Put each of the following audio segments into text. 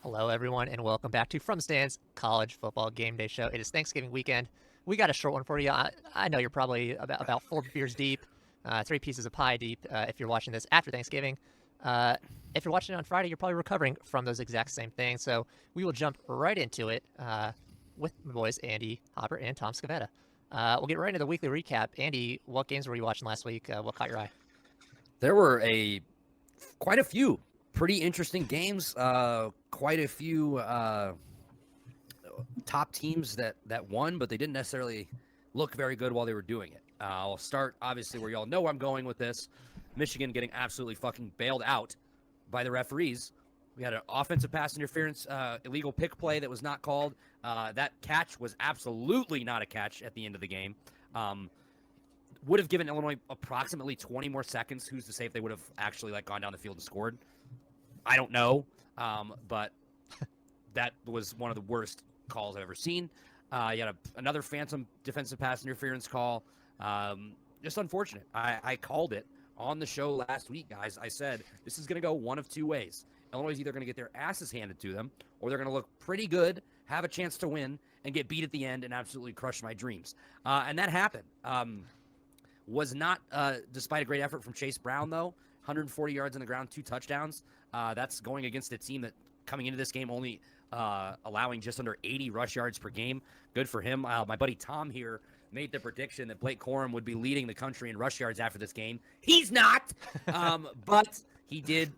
Hello, everyone, and welcome back to From Stands College Football Game Day Show. It is Thanksgiving weekend. We got a short one for you. I know you're probably about 4 beers deep, 3 pieces of pie deep if you're watching this after Thanksgiving. Uh, if you're watching it on Friday, you're probably recovering from those exact same things. So we will jump right into it with my boys, Andy Hopper and Tom Scavetta. We'll get right into the weekly recap. Andy, what games were you watching last week? What caught your eye? There were quite a few pretty interesting games. Quite a few top teams that won, but they didn't necessarily look very good while they were doing it. I'll start obviously where y'all know I'm going with this. Michigan getting absolutely fucking bailed out by the referees. We had an offensive pass interference, illegal pick play that was not called. That catch was absolutely not a catch at the end of the game. Would have given Illinois approximately 20 more seconds. Who's to say if they would have actually gone down the field and scored? I don't know, but that was one of the worst calls I've ever seen. You had another phantom defensive pass interference call. Just unfortunate. I called it on the show last week, guys. I said this is going to go one of two ways. Illinois is either going to get their asses handed to them, or they're going to look pretty good, have a chance to win, and get beat at the end and absolutely crush my dreams. And that happened. Was not, despite a great effort from Chase Brown, though. 140 yards on the ground, 2 touchdowns. That's going against a team that coming into this game only allowing just under 80 rush yards per game. Good for him. My buddy Tom here made the prediction that Blake Corum would be leading the country in rush yards after this game. He's not, but he did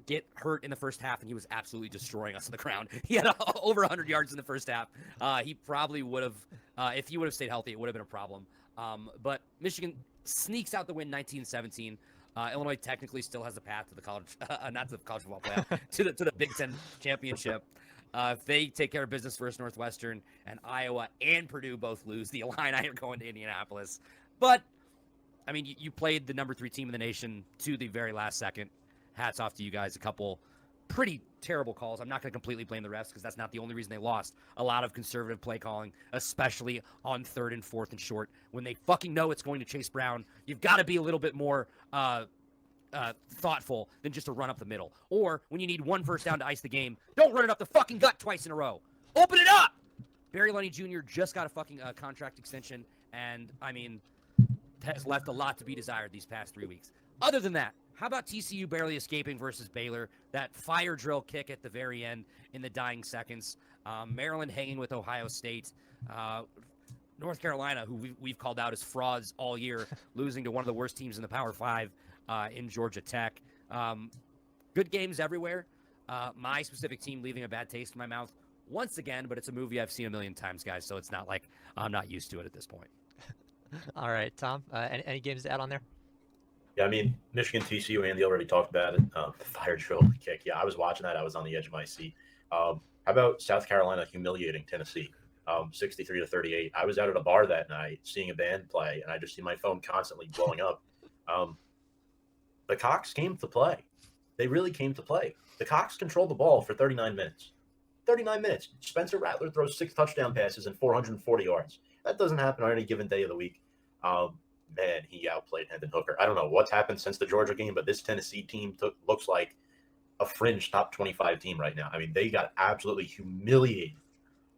get hurt in the first half, and he was absolutely destroying us on the ground. He had over 100 yards in the first half. He probably would have, if he would have stayed healthy, it would have been a problem. But Michigan sneaks out the win 19-17. Illinois technically still has a path to the college, not to the college football playoff, to the Big Ten championship. If they take care of business versus Northwestern, and Iowa and Purdue both lose, the Illini are going to Indianapolis. But, I mean, you played the number 3 team in the nation to the very last second. Hats off to you guys. A couple pretty terrible calls. I'm not going to completely blame the refs because that's not the only reason they lost. A lot of conservative play calling, especially on 3rd and 4th and short. When they fucking know it's going to Chase Brown, you've got to be a little bit more thoughtful than just to run up the middle. Or when you need 1 first down to ice the game, don't run it up the fucking gut twice in a row. Open it up! Barry Lunny Jr. just got a fucking contract extension, and, I mean, has left a lot to be desired these past 3 weeks. Other than that, how about TCU barely escaping versus Baylor? That fire drill kick at the very end in the dying seconds. Maryland hanging with Ohio State. North Carolina, who we've called out as frauds all year, losing to one of the worst teams in the Power 5 in Georgia Tech. Good games everywhere. My specific team leaving a bad taste in my mouth once again, but it's a movie I've seen a million times, guys, so it's not like I'm not used to it at this point. All right, Tom, any games to add on there? Yeah, I mean, Michigan TCU, Andy already talked about it. The fire drill kick. Yeah, I was watching that. I was on the edge of my seat. How about South Carolina humiliating Tennessee, 63-38? I was out at a bar that night seeing a band play, and I just see my phone constantly blowing up. The Cox came to play. They really came to play. The Cox controlled the ball for 39 minutes. 39 minutes. Spencer Rattler throws 6 touchdown passes and 440 yards. That doesn't happen on any given day of the week. Man, he outplayed Hendon Hooker. I don't know what's happened since the Georgia game, but this Tennessee team looks like a fringe top 25 team right now. I mean, they got absolutely humiliated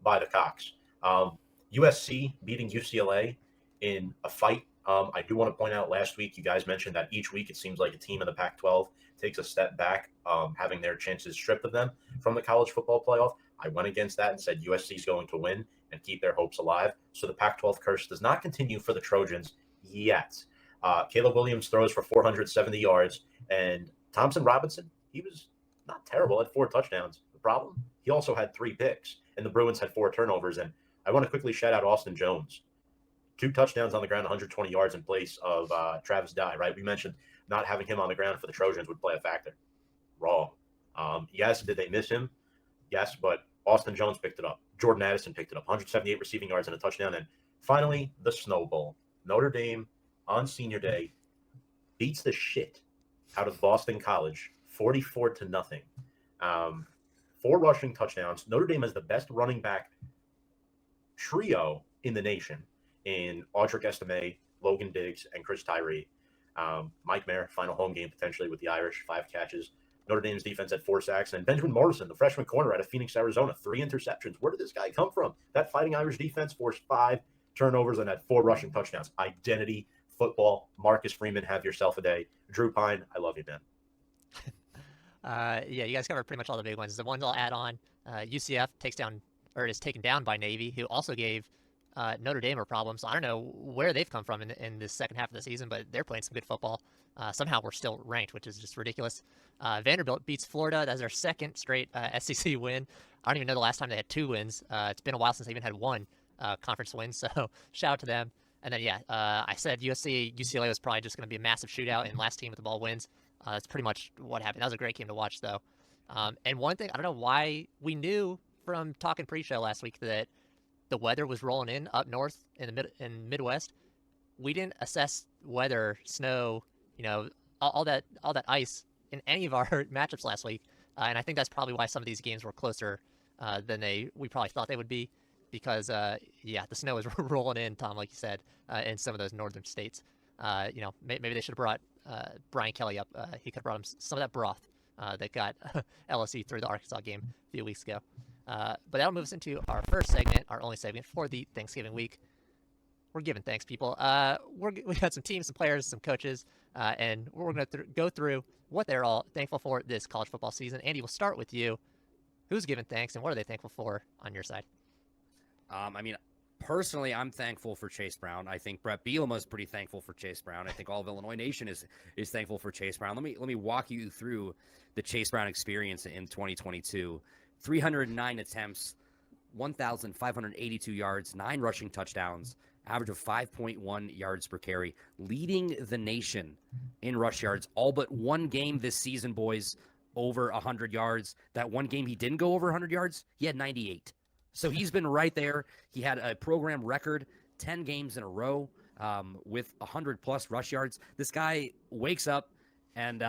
by the Cox. USC beating UCLA in a fight. I do want to point out last week, you guys mentioned that each week it seems like a team in the Pac-12 takes a step back, having their chances stripped of them from the college football playoff. I went against that and said USC is going to win and keep their hopes alive. So the Pac-12 curse does not continue for the Trojans yet. Caleb Williams throws for 470 yards, and Thompson Robinson, he was not terrible at 4 touchdowns. The problem, he also had 3 picks, and the Bruins had 4 turnovers. And I want to quickly shout out Austin Jones. 2 touchdowns on the ground, 120 yards in place of Travis Dye, right? We mentioned not having him on the ground for the Trojans would play a factor. Wrong. Yes, did they miss him? Yes, but Austin Jones picked it up. Jordan Addison picked it up. 178 receiving yards and a touchdown. And finally, the snowball. Notre Dame on senior day beats the shit out of Boston College 44-0. 4 rushing touchdowns. Notre Dame has the best running back trio in the nation in Audric Estime, Logan Diggs, and Chris Tyree. Mike Mayer, final home game potentially with the Irish, 5 catches, Notre Dame's defense had 4 sacks. And Benjamin Morrison, the freshman corner out of Phoenix, Arizona, 3 interceptions. Where did this guy come from? That Fighting Irish defense forced 5 turnovers and had 4 rushing touchdowns. Identity football. Marcus Freeman, have yourself a day. Drew Pine, I love you, man. Yeah, you guys covered pretty much all the big ones. The ones I'll add on, UCF is taken down by Navy, who also gave Notre Dame a problem. So I don't know where they've come from in the second half of the season, but they're playing some good football. Somehow we're still ranked, which is just ridiculous. Vanderbilt beats Florida. That's their second straight SEC win. I don't even know the last time they had 2 wins. It's been a while since they even had 1 conference win. So shout out to them. And then, I said UCLA was probably just going to be a massive shootout, and last team with the ball wins. That's pretty much what happened. That was a great game to watch, though. And one thing, I don't know why we knew from talking pre-show last week that the weather was rolling in up north in the Midwest. We didn't assess weather, snow, all that ice in any of our matchups last week, and I think that's probably why some of these games were closer than we probably thought they would be, because the snow was rolling in, Tom, like you said, in some of those northern states. Maybe they should have brought Brian Kelly up. He could have brought him some of that broth that got LSU through the Arkansas game a few weeks ago. But that'll move us into our first segment, our only segment for the Thanksgiving week. We're giving thanks, people. We got some teams, some players, some coaches, and we're going to go through what they're all thankful for this college football season. Andy, we'll start with you. Who's giving thanks, and what are they thankful for on your side? Personally, I'm thankful for Chase Brown. I think Brett Bielema is pretty thankful for Chase Brown. I think all of Illinois Nation is thankful for Chase Brown. Let me walk you through the Chase Brown experience in 2022. 309 attempts, 1,582 yards, 9 rushing touchdowns, average of 5.1 yards per carry, leading the nation in rush yards. All but one game this season, boys, over 100 yards. That one game he didn't go over 100 yards, he had 98. So he's been right there. He had a program record 10 games in a row with 100-plus rush yards. This guy wakes up and,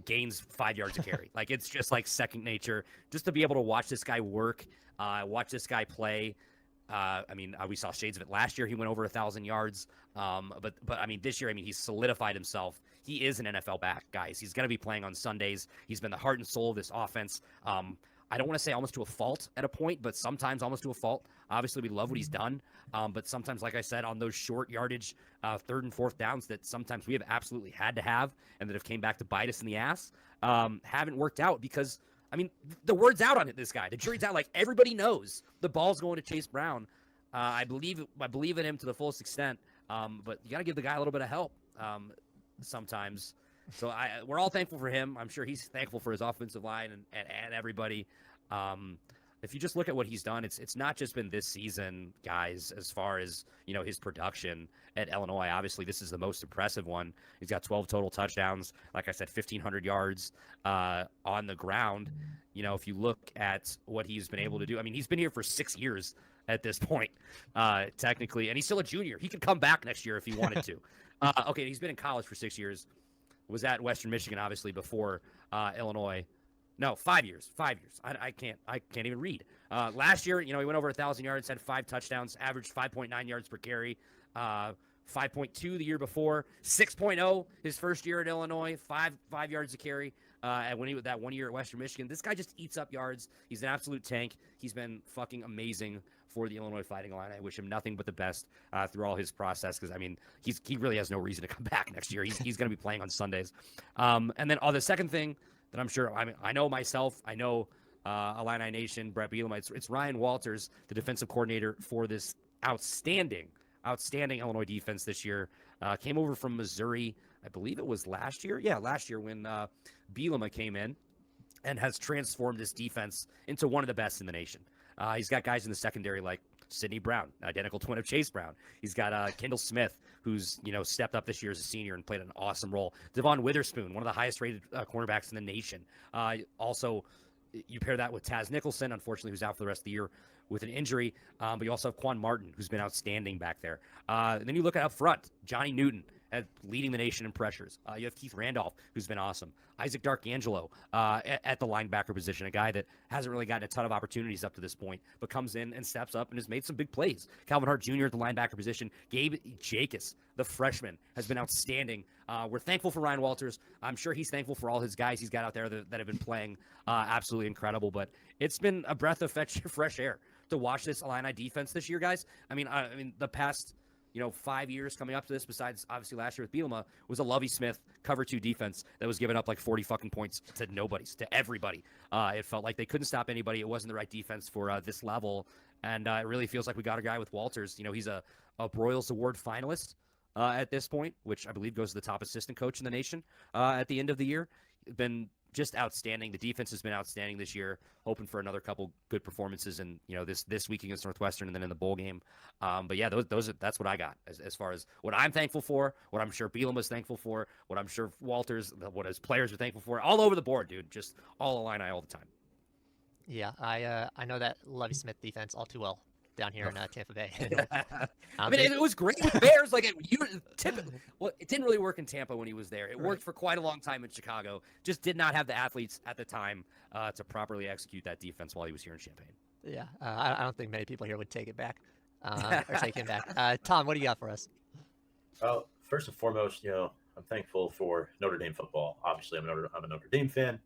gains 5 yards a carry. Like, it's just like second nature. Just to be able to watch this guy work, watch this guy play. We saw shades of it last year. He went over 1,000 yards. But this year, he's solidified himself. He is an NFL back, guys. He's going to be playing on Sundays. He's been the heart and soul of this offense. I don't want to say almost to a fault at a point, but sometimes almost to a fault. Obviously, we love what he's done. But sometimes, like I said, on those short yardage, 3rd and 4th downs that sometimes we have absolutely had to have and that have came back to bite us in the ass, haven't worked out because, the word's out on it, this guy. The jury's out. Like, everybody knows the ball's going to Chase Brown. I believe in him to the fullest extent, but you got to give the guy a little bit of help sometimes. So we're all thankful for him. I'm sure he's thankful for his offensive line and everybody. If you just look at what he's done, it's not just been this season, guys, as far as, his production at Illinois. Obviously, this is the most impressive one. He's got 12 total touchdowns. Like I said, 1,500 yards on the ground. If you look at what he's been able to do, he's been here for 6 years at this point, technically, and he's still a junior. He could come back next year if he wanted to. Okay, he's been in college for 6 years. Was at Western Michigan, obviously, before Illinois. No, 5 years. 5 years. I can't even read. Last year, he went over 1,000 yards, had 5 touchdowns, averaged 5.9 yards per carry. 5.2 the year before, 6.0 his first year at Illinois, 5 yards a carry. And when he was that 1 year at Western Michigan, this guy just eats up yards. He's an absolute tank. He's been fucking amazing for the Illinois Fighting Illini. I wish him nothing but the best through all his process because, he really has no reason to come back next year. He's going to be playing on Sundays. And then the second thing that I'm sure, I know myself, I know Illini Nation, Brett Bielema, it's Ryan Walters, the defensive coordinator for this outstanding Illinois defense this year. Came over from Missouri, I believe it was last year. Yeah, last year when Bielema came in and has transformed this defense into one of the best in the nation. He's got guys in the secondary like Sidney Brown, identical twin of Chase Brown. He's got Kendall Smith, who's stepped up this year as a senior and played an awesome role. Devon Witherspoon, one of the highest-rated cornerbacks in the nation. Also, you pair that with Taz Nicholson, unfortunately, who's out for the rest of the year with an injury. But you also have Quan Martin, who's been outstanding back there. And then you look at up front, Johnny Newton at leading the nation in pressures. You have Keith Randolph, who's been awesome. Isaac Darkangelo at the linebacker position, a guy that hasn't really gotten a ton of opportunities up to this point, but comes in and steps up and has made some big plays. Calvin Hart Jr. at the linebacker position. Gabe Jacobs, the freshman, has been outstanding. We're thankful for Ryan Walters. I'm sure he's thankful for all his guys he's got out there that have been playing absolutely incredible. But it's been a breath of fresh air to watch this Illini defense this year, guys. I mean, the past 5 years coming up to this, besides obviously last year with Bielema, was a Lovie Smith cover 2 defense that was giving up like 40 fucking points to nobodies, to everybody. It felt like they couldn't stop anybody. It wasn't the right defense for this level, and it really feels like we got a guy with Walters. He's a Broyles Award finalist at this point, which I believe goes to the top assistant coach in the nation at the end of the year. Been just outstanding. The defense has been outstanding this year. Hoping for another couple good performances in this week against Northwestern and then in the bowl game. But yeah, that's what I got as far as what I'm thankful for, what I'm sure Bielema was thankful for, what I'm sure Walters, what his players are thankful for, all over the board, dude. Just all Illini all the time. Yeah, I know that Lovie Smith defense all too well down here in Tampa Bay. I mean, it was great with Bears. Like it didn't really work in Tampa when he was there. It worked for quite a long time in Chicago. Just did not have the athletes at the time to properly execute that defense while he was here in Champaign. Yeah, I don't think many people here would take it back or take him back. Tom, what do you got for us? Well, first and foremost, I'm thankful for Notre Dame football. Obviously, I'm a Notre Dame fan.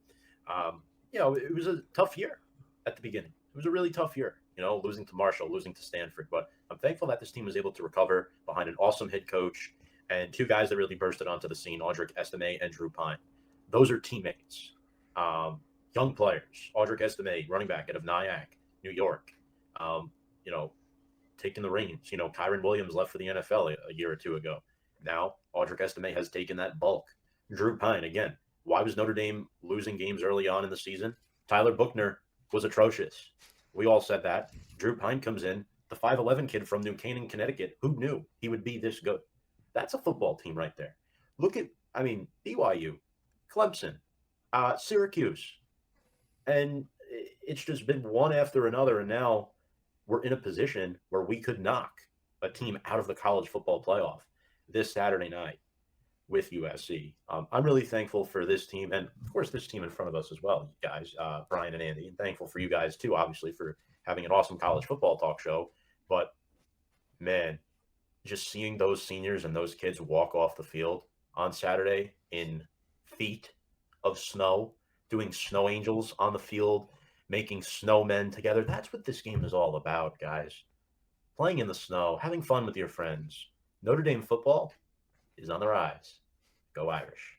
It was a tough year at the beginning. It was a really tough year. Losing to Marshall, losing to Stanford. But I'm thankful that this team was able to recover behind an awesome head coach and 2 guys that really bursted onto the scene, Audric Estime and Drew Pine. Those are teammates, young players. Audric Estime, running back out of Nyack, New York, taking the reins. Kyron Williams left for the NFL a year or 2 ago. Now, Audric Estime has taken that bulk. Drew Pine, again, why was Notre Dame losing games early on in the season? Tyler Buchner was atrocious. We all said that. Drew Pine comes in, the 5'11 kid from New Canaan, Connecticut. Who knew he would be this good? That's a football team right there. Look at, BYU, Clemson, Syracuse. And it's just been one after another. And now we're in a position where we could knock a team out of the college football playoff this Saturday night with USC. I'm really thankful for this team, and of course this team in front of us as well, you guys, Brian and Andy, and thankful for you guys too, obviously, for having an awesome college football talk show. But man, just seeing those seniors and those kids walk off the field on Saturday in feet of snow, doing snow angels on the field, making snowmen together, that's what this game is all about, guys. Playing in the snow, having fun with your friends. Notre Dame football is on the rise. Go Irish.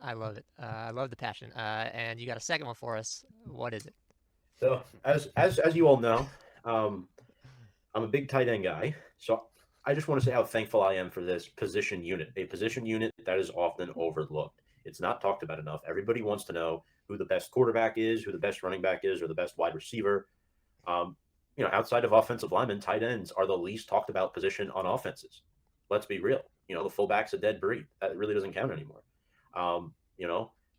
I love it. I love the passion. And you got a second one for us. What is it? So as you all know, I'm a big tight end guy. So I just want to say how thankful I am for this position unit, a position unit that is often overlooked. It's not talked about enough. Everybody wants to know who the best quarterback is, who the best running back is, or the best wide receiver. Outside of offensive linemen, tight ends are the least talked about position on offenses. Let's be real. The fullback's a dead breed. That really doesn't count anymore.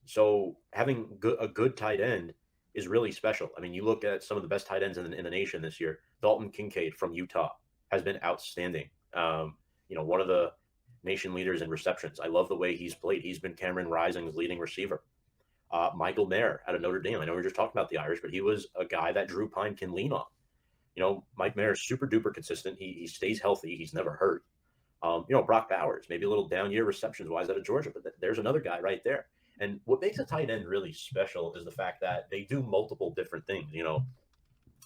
So having a good tight end is really special. I mean, you look at some of the best tight ends in the nation this year. Dalton Kincaid from Utah has been outstanding. One of the nation leaders in receptions. I love the way he's played. He's been Cameron Rising's leading receiver. Michael Mayer out of Notre Dame. I know we were just talking about the Irish, but he was a guy that Drew Pine can lean on. Mike Mayer is super duper consistent. He stays healthy. He's never hurt. Brock Bowers, maybe a little down year receptions wise out of Georgia, but there's another guy right there. And what makes a tight end really special is the fact that they do multiple different things.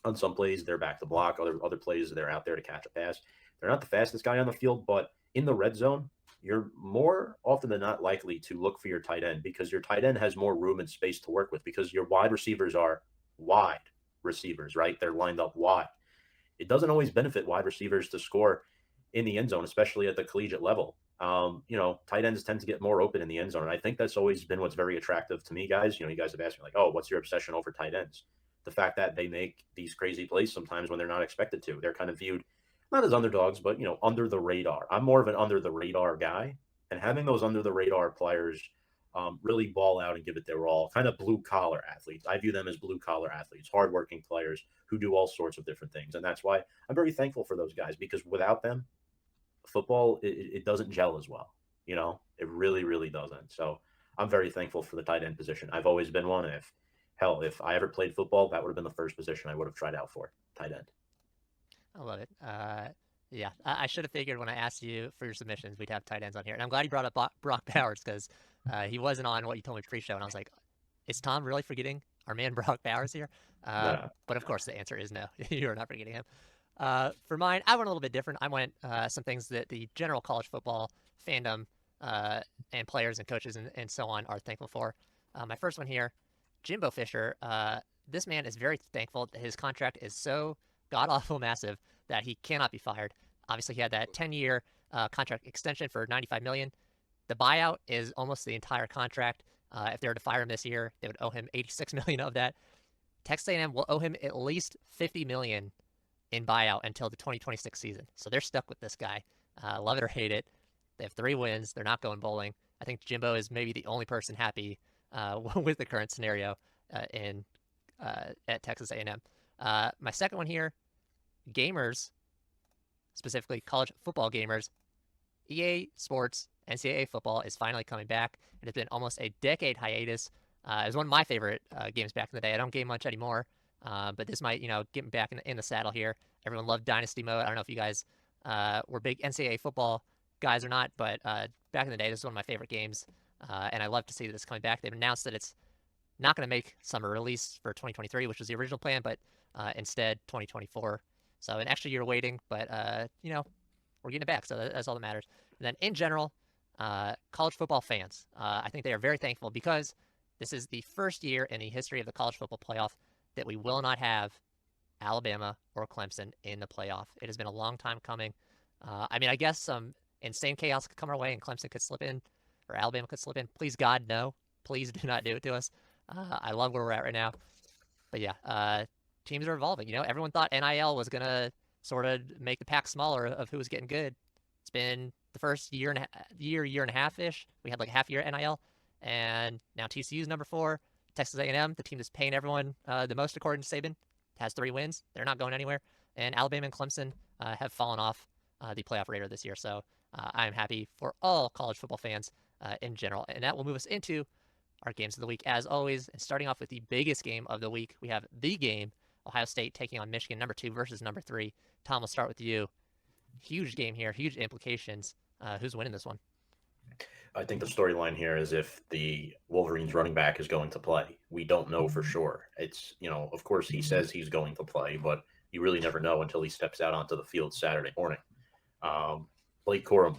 On some plays they're back to block, other plays they're out there to catch a pass. They're not the fastest guy on the field, but in the red zone, you're more often than not likely to look for your tight end because your tight end has more room and space to work with because your wide receivers are wide receivers, right? They're lined up wide. It doesn't always benefit wide receivers to score in the end zone, especially at the collegiate level. Tight ends tend to get more open in the end zone. And I think that's always been what's very attractive to me, guys. You guys have asked me like, oh, what's your obsession over tight ends? The fact that they make these crazy plays sometimes when they're not expected to. They're kind of viewed not as underdogs, but, under the radar. I'm more of an under the radar guy. And having those under the radar players really ball out and give it their all, kind of blue collar athletes. I view them as blue collar athletes, hardworking players who do all sorts of different things. And that's why I'm very thankful for those guys because without them, football, it doesn't gel as well. It really, really doesn't. So I'm very thankful for the tight end position. I've always been one. If I ever played football, that would have been the first position I would have tried out for, tight end. I love it. Yeah, I should have figured when I asked you for your submissions, we'd have tight ends on here. And I'm glad you brought up Brock Bowers because he wasn't on what you told me pre-show. And I was like, is Tom really forgetting our man Brock Bowers here? No. But of course, the answer is no. You're not forgetting him. For mine, I went a little bit different. I went some things that the general college football fandom and players and coaches and so on are thankful for. My first one here, Jimbo Fisher. This man is very thankful that his contract is so god awful massive that he cannot be fired. Obviously, he had that 10-year contract extension for $95 million. The buyout is almost the entire contract. If they were to fire him this year, they would owe him $86 million of that. Texas A&M will owe him at least $50 million in buyout until the 2026 season. So they're stuck with this guy. Love it or hate it. They have 3 wins. They're not going bowling. I think Jimbo is maybe the only person happy with the current scenario at Texas A&M. My second one here, gamers, specifically college football gamers, EA Sports NCAA football is finally coming back. It has been almost a decade hiatus. It was one of my favorite games back in the day. I don't game much anymore, but this might, get me back in the saddle here. Everyone loved Dynasty Mode. I don't know if you guys were big NCAA football guys or not, but back in the day, this is one of my favorite games, and I love to see this coming back. They've announced that it's not going to make summer release for 2023, which was the original plan, but instead 2024. So an extra year waiting, but we're getting it back, so that's all that matters. And then in general, college football fans, I think they are very thankful because this is the first year in the history of the college football playoff that we will not have Alabama or Clemson in the playoff. It has been a long time coming. I guess some insane chaos could come our way and Clemson could slip in or Alabama could slip in. Please, God, no. Please do not do it to us. I love where we're at right now. But yeah, teams are evolving. Everyone thought NIL was going to sort of make the pack smaller of who was getting good. It's been the first year and a half-ish. We had like a half-year NIL. And now TCU's number 4. Texas A&M, the team that's paying everyone the most according to Saban, has 3 wins. They're not going anywhere. And Alabama and Clemson have fallen off the playoff radar this year. So I'm happy for all college football fans in general. And that will move us into our games of the week, as always. And starting off with the biggest game of the week, we have the game, Ohio State taking on Michigan, number 2 versus number 3. Tom, we'll start with you. Huge game here, huge implications. Who's winning this one? I think the storyline here is if the Wolverines running back is going to play. We don't know for sure. It's, of course he says he's going to play, but you really never know until he steps out onto the field Saturday morning. Blake Corum,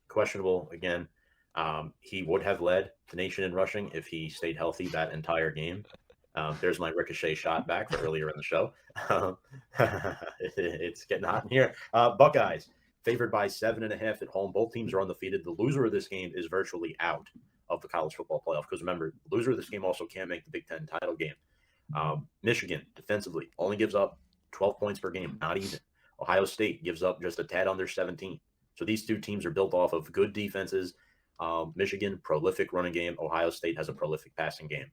questionable again. He would have led the nation in rushing if he stayed healthy that entire game. There's my ricochet shot back for earlier in the show. It's getting hot in here. Buckeyes, favored by 7.5 at home. Both teams are undefeated. The loser of this game is virtually out of the college football playoff because remember, the loser of this game also can't make the Big Ten title game. Michigan, defensively, only gives up 12 points per game, not even. Ohio State gives up just a tad under 17. So these two teams are built off of good defenses. Michigan, prolific running game. Ohio State has a prolific passing game.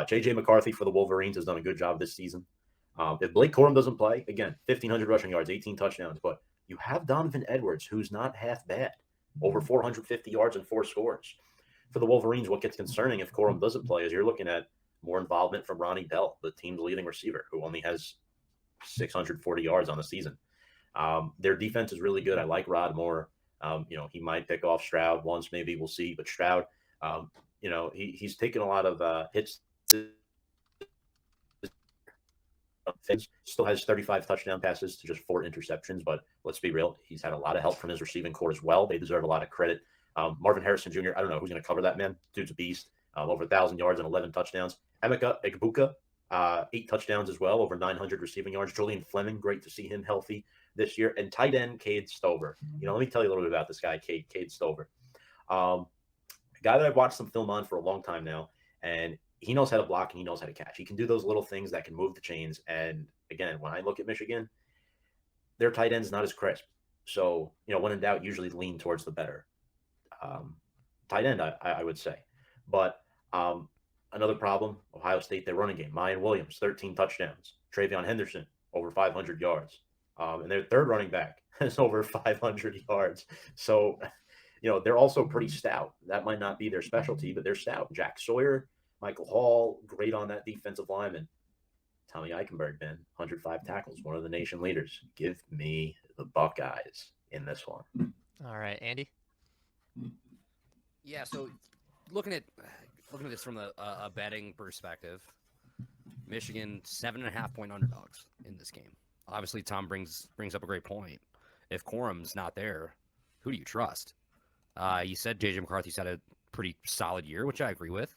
J.J. McCarthy for the Wolverines has done a good job this season. If Blake Corum doesn't play, again, 1,500 rushing yards, 18 touchdowns, but you have Donovan Edwards, who's not half bad, over 450 yards and 4 scores. For the Wolverines, what gets concerning if Corum doesn't play is you're looking at more involvement from Ronnie Bell, the team's leading receiver, who only has 640 yards on the season. Their defense is really good. I like Rod Moore. He might pick off Stroud once, maybe we'll see. But Stroud, he's taken a lot of hits. Still has 35 touchdown passes to just 4 interceptions. But let's be real, he's had a lot of help from his receiving corps as well. They deserve a lot of credit. Marvin Harrison Jr., I don't know who's going to cover that man. Dude's a beast. Over 1,000 yards and 11 touchdowns. Emeka Egbuka, 8 touchdowns as well, over 900 receiving yards. Julian Fleming, great to see him healthy this year. And tight end Cade Stover. Let me tell you a little bit about this guy, Cade Stover. A guy that I've watched some film on for a long time now, and he knows how to block and he knows how to catch. He can do those little things that can move the chains. And again, when I look at Michigan, their tight end's not as crisp. So, when in doubt, usually lean towards the better tight end, I would say. But another problem, Ohio State, their running game. Mayan Williams, 13 touchdowns. Travion Henderson, over 500 yards. And their third running back has over 500 yards. So, they're also pretty stout. That might not be their specialty, but they're stout. Jack Sawyer, Michael Hall, great on that defensive lineman. Tommy Eichenberg, man, 105 tackles, one of the nation leaders. Give me the Buckeyes in this one. All right, Andy. Yeah, so looking at this from a betting perspective, Michigan 7.5-point underdogs in this game. Obviously, Tom brings up a great point. If Corum's not there, who do you trust? You said J.J. McCarthy's had a pretty solid year, which I agree with.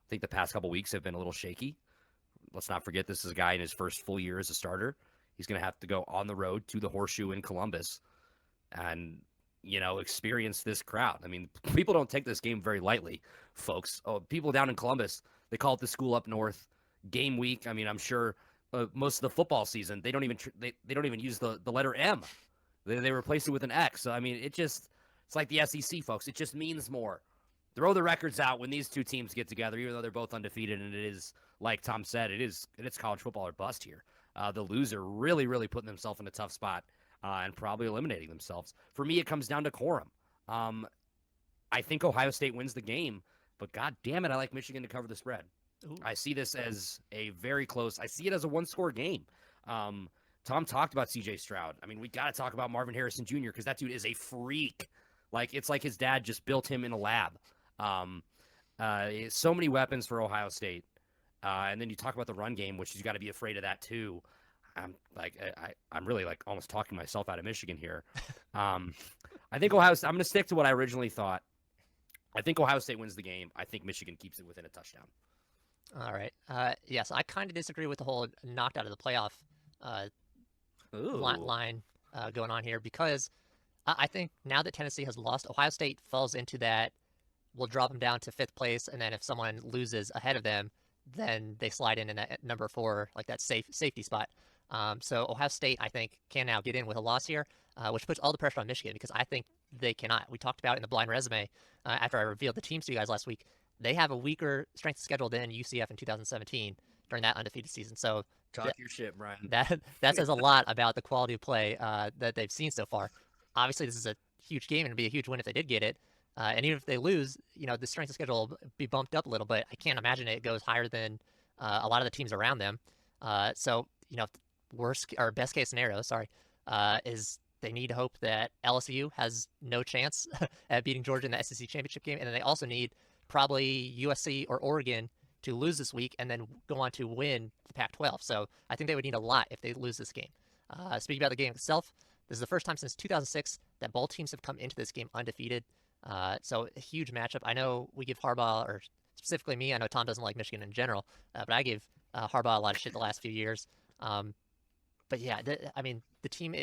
I think the past couple weeks have been a little shaky. Let's not forget this is a guy in his first full year as a starter. He's going to have to go on the road to the Horseshoe in Columbus and, experience this crowd. I mean, people don't take this game very lightly, folks. Oh, people down in Columbus, they call it the school up north game week. I mean, I'm sure most of the football season, they don't even use the letter M. They replace it with an X. So, I mean, it's like the SEC, folks. It just means more. Throw the records out when these two teams get together, even though they're both undefeated. And it is, like Tom said, it's college football or bust here. The loser really, really putting themselves in a tough spot and probably eliminating themselves. For me, it comes down to Corum. I think Ohio State wins the game, but God damn it, I like Michigan to cover the spread. Ooh. I see this as a very close. I see it as a one-score game. Tom talked about C.J. Stroud. I mean, we got to talk about Marvin Harrison Jr. because that dude is a freak. It's like his dad just built him in a lab. So many weapons for Ohio State. And then you talk about the run game, which you got to be afraid of that too. I'm really like almost talking myself out of Michigan here. I think I'm going to stick to what I originally thought. I think Ohio State wins the game. I think Michigan keeps it within a touchdown. All right. Yes, I kind of disagree with the whole knocked out of the playoff line going on here because I think now that Tennessee has lost, Ohio State falls into that. We'll drop them down to 5th place, and then if someone loses ahead of them, then they slide in at number 4, like that safety spot. So Ohio State, I think, can now get in with a loss here, which puts all the pressure on Michigan because I think they cannot. We talked about it in the blind resume after I revealed the teams to you guys last week. They have a weaker strength of schedule than UCF in 2017 during that undefeated season. So talk your shit, Brian. That says a lot about the quality of play that they've seen so far. Obviously, this is a huge game and it'd be a huge win if they did get it. And even if they lose, the strength of schedule will be bumped up a little bit. I can't imagine it goes higher than a lot of the teams around them. So, worst or best case scenario, is they need to hope that LSU has no chance at beating Georgia in the SEC championship game. And then they also need probably USC or Oregon to lose this week and then go on to win the Pac-12. So I think they would need a lot if they lose this game. Speaking about the game itself, this is the first time since 2006 that both teams have come into this game undefeated. So a huge matchup. I know we give Harbaugh, or specifically me, I know Tom doesn't like Michigan in general, but I give Harbaugh a lot of shit the last few years. But yeah, the team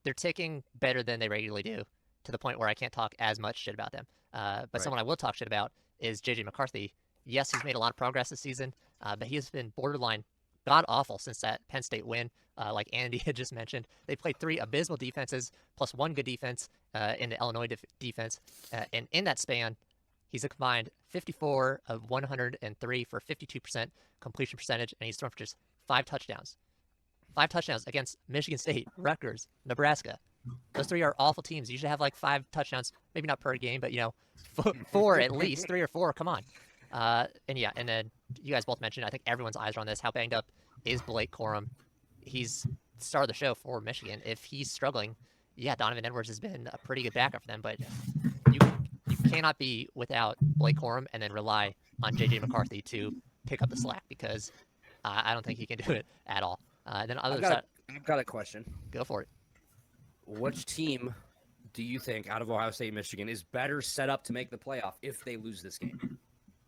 they're ticking better than they regularly do, to the point where I can't talk as much shit about them. But right. Someone I will talk shit about is J.J. McCarthy. Yes, he's made a lot of progress this season, but he has been borderline god-awful since that Penn State win, like Andy had just mentioned. They played 3 abysmal defenses plus 1 good defense in the Illinois defense. And in that span, he's a combined 54 of 103 for 52% completion percentage, and he's thrown for just 5 touchdowns. 5 touchdowns against Michigan State, Rutgers, Nebraska. Those 3 are awful teams. You should have like 5 touchdowns, maybe not per game, but 4 at least, 3 or 4. Come on. And then you guys both mentioned, I think everyone's eyes are on this. How banged up is Blake Corum? He's the star of the show for Michigan. If he's struggling, Donovan Edwards has been a pretty good backup for them, but you cannot be without Blake Corum and then rely on J.J. McCarthy to pick up the slack, because I don't think he can do it at all. Then I've got a question. Go for it. Which team do you think out of Ohio State and Michigan is better set up to make the playoff if they lose this game?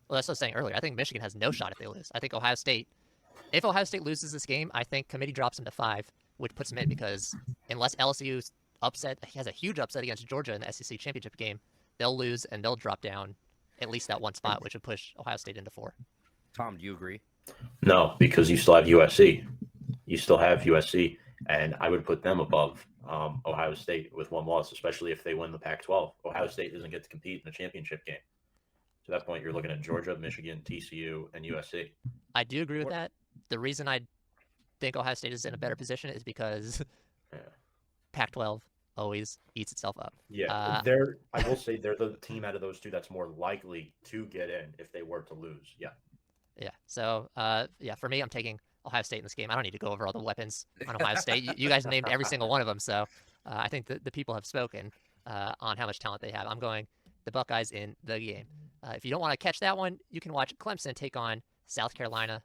Well, that's what I was saying earlier. I think Michigan has no shot if they lose. I think if Ohio State loses this game, I think committee drops them to 5, which puts them in, because unless LSU's has a huge upset against Georgia in the SEC championship game, they'll lose and they'll drop down at least that 1 spot, which would push Ohio State into 4. Tom, do you agree? No, because you still have USC. And I would put them above Ohio State with 1 loss, especially if they win the Pac-12. Ohio State doesn't get to compete in the championship game. To that point, you're looking at Georgia, Michigan, TCU, and USC. I do agree with that. The reason I think Ohio State is in a better position is because Yeah. Pac-12 always eats itself up. Yeah, I will say they're the team out of those two that's more likely to get in if they were to lose. Yeah. Yeah. So, yeah, for me, I'm taking Ohio State in this game. I don't need to go over all the weapons on Ohio State. You guys named every single one of them. So, I think the people have spoken on how much talent they have. I'm going the Buckeyes in the game. If you don't want to catch that one, you can watch Clemson take on South Carolina.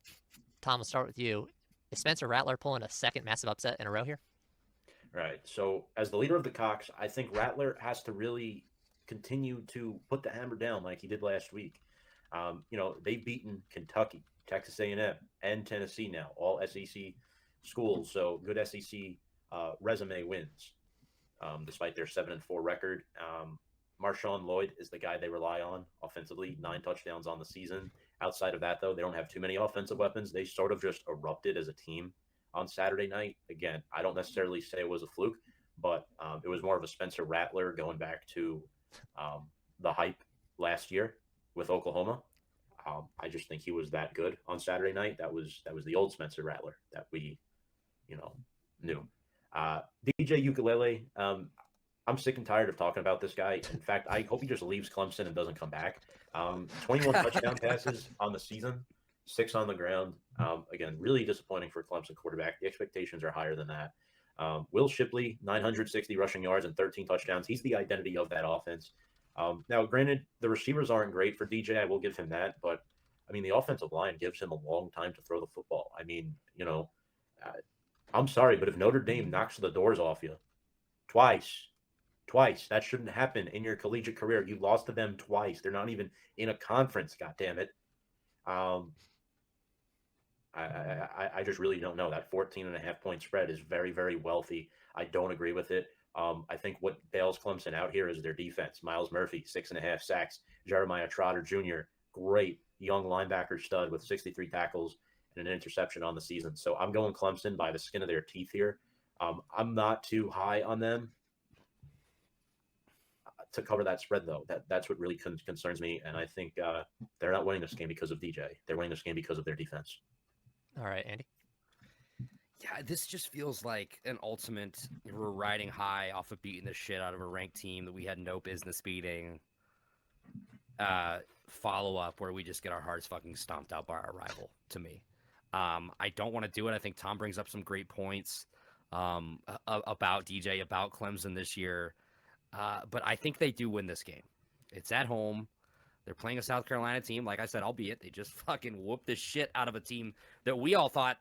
Tom, we'll start with you. Is Spencer Rattler pulling a second massive upset in a row here? Right. So, as the leader of the Cox, I think Rattler has to really continue to put the hammer down like he did last week. They've beaten Kentucky, Texas A&M, and Tennessee now, all SEC schools. So, good SEC resume wins, despite their 7-4 record. Marshawn Lloyd is the guy they rely on offensively, 9 touchdowns on the season. Outside of that, though, they don't have too many offensive weapons. They sort of just erupted as a team on Saturday night. Again, I don't necessarily say it was a fluke, but it was more of a Spencer Rattler going back to the hype last year with Oklahoma. I just think he was that good on Saturday night. That was the old Spencer Rattler that we, knew. DJ Ukulele. I'm sick and tired of talking about this guy. In fact, I hope he just leaves Clemson and doesn't come back. 21 touchdown passes on the season, 6 on the ground. Again, really disappointing for Clemson quarterback. The expectations are higher than that. Will Shipley, 960 rushing yards and 13 touchdowns. He's the identity of that offense. Now, granted, the receivers aren't great for DJ. I will give him that. But, the offensive line gives him a long time to throw the football. I'm sorry, but if Notre Dame knocks the doors off you twice, that shouldn't happen in your collegiate career. You lost to them twice. They're not even in a conference, goddammit. I just really don't know. That 14.5-point spread is very, very wealthy. I don't agree with it. I think what bails Clemson out here is their defense. Miles Murphy, 6.5 sacks. Jeremiah Trotter Jr., great young linebacker stud with 63 tackles and an interception on the season. So I'm going Clemson by the skin of their teeth here. I'm not too high on them to cover that spread, though. That's what really concerns me. And I think they're not winning this game because of DJ. They're winning this game because of their defense. All right, Andy. Yeah, this just feels like an ultimate. We're riding high off of beating the shit out of a ranked team that we had no business beating. Follow up where we just get our hearts fucking stomped out by our rival. To me, I don't want to do it. I think Tom brings up some great points about DJ, about Clemson this year. But I think they do win this game. It's at home. They're playing a South Carolina team. Like I said, albeit they just fucking whooped the shit out of a team that we all thought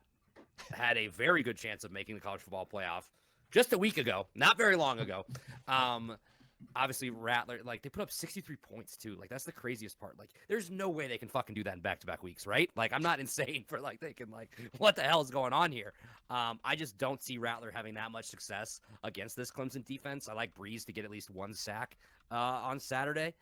had a very good chance of making the college football playoff just a week ago, not very long ago. Obviously, Rattler, like, they put up 63 points, too. Like, that's the craziest part. Like, there's no way they can fucking do that in back-to-back weeks, right? Like, I'm not insane for, like, thinking, like, what the hell is going on here? I just don't see Rattler having that much success against this Clemson defense. I like Breeze to get at least 1 sack on Saturday.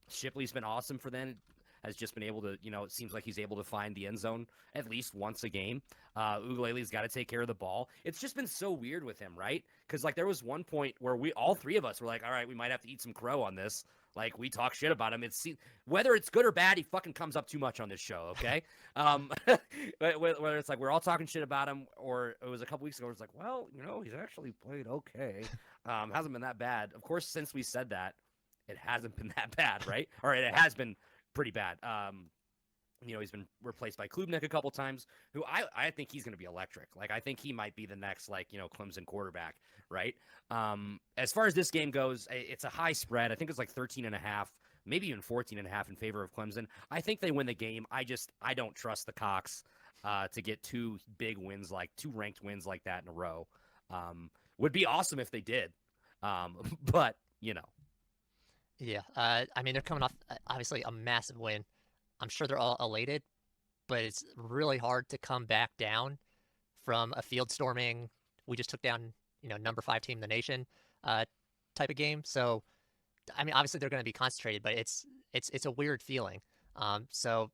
Shipley's been awesome for them. Has just been able to, it seems like he's able to find the end zone at least once a game. Ugalele's got to take care of the ball. It's just been so weird with him, right? Because, like, there was one point where all 3 of us were like, all right, we might have to eat some crow on this. Like, we talk shit about him. Whether it's good or bad, he fucking comes up too much on this show, okay? Whether it's like we're all talking shit about him, or it was a couple weeks ago, it's like, well, he's actually played okay. Hasn't been that bad. Of course, since we said that, it hasn't been that bad, right? Or it has been pretty bad. He's been replaced by Klubnik a couple times, who I think he's going to be electric. Like, I think he might be the next, Clemson quarterback, right? As far as this game goes, it's a high spread. I think it's like 13.5, maybe even 14.5 in favor of Clemson. I think they win the game. I don't trust the Cox to get 2 big wins, like 2 ranked wins like that in a row. Would be awesome if they did. But. Yeah, they're coming off, obviously, a massive win. I'm sure they're all elated, but it's really hard to come back down from a field storming, we just took down, number 5 team in the nation type of game. So, obviously they're going to be concentrated, but it's a weird feeling. So,